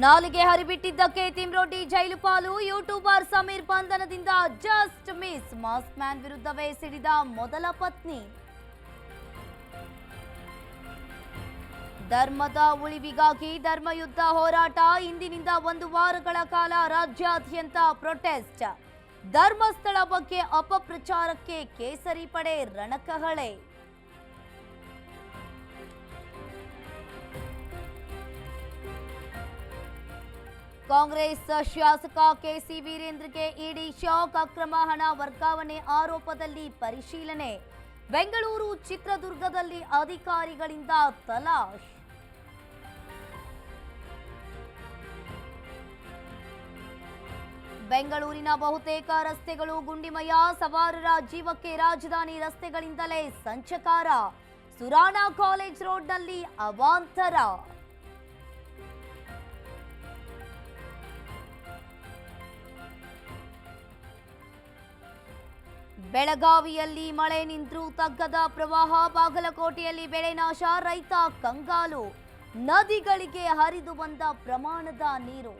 ನಾಲಿಗೆ ಹರಿಬಿಟ್ಟಿದ್ದಕ್ಕೆ ತಿಮ್ರೋಟಿ ಜೈಲು ಪಾಲು. ಯೂಟ್ಯೂಬರ್ ಸಮೀರ್ ಬಂಧನದಿಂದ ಜಸ್ಟ್ ಮಿಸ್. ಮಾಸ್ಕ್ ಮ್ಯಾನ್ ವಿರುದ್ಧವೇ ಸಿಡಿದ ಮೊದಲ ಪತ್ನಿ. ಧರ್ಮದ ಉಳಿವಿಗಾಗಿ ಧರ್ಮಯುದ್ಧ ಹೋರಾಟ. ಇಂದಿನಿಂದ 1 ವಾರಗಳ ಕಾಲ ರಾಜ್ಯಾದ್ಯಂತ ಪ್ರೊಟೆಸ್ಟ್. ಧರ್ಮಸ್ಥಳ ಬಗ್ಗೆ ಅಪಪ್ರಚಾರಕ್ಕೆ ಕೇಸರಿ ಪಡೆ ರಣಕಹಳೆ. ಕಾಂಗ್ರೆಸ್ ಶಾಸಕ ಕೆಸಿ ವೀರೇಂದ್ರಗೆ ಇಡಿ ಶಾಕ್. ಅಕ್ರಮ ಹಣ ವರ್ಗಾವಣೆ ಆರೋಪದಲ್ಲಿ ಪರಿಶೀಲನೆ. ಬೆಂಗಳೂರು ಚಿತ್ರದುರ್ಗದಲ್ಲಿ ಅಧಿಕಾರಿಗಳಿಂದ ತಲಾಶ್. ಬೆಂಗಳೂರಿನ ಬಹುತೇಕ ರಸ್ತೆಗಳು ಗುಂಡಿಮಯ. ಸವಾರರ ಜೀವಕ್ಕೆ ರಾಜಧಾನಿ ರಸ್ತೆಗಳಿಂದಲೇ ಸಂಚಕಾರ. ಸುರಾಣ ಕಾಲೇಜ್ ರೋಡ್ನಲ್ಲಿ ಅವಾಂತರ. ಬೆಳಗಾವಿಯಲ್ಲಿ ಮಳೆ ನಿಂತರೂ ತಗ್ಗದ ಪ್ರವಾಹ. ಬಾಗಲಕೋಟೆಯಲ್ಲಿ ಬೆಳೆ ನಾಶ. ರೈತ ಕಂಗಾಲು. ನದಿಗಳಿಗೆ ಹರಿದು ಬಂದ ಪ್ರಮಾಣದ ನೀರು.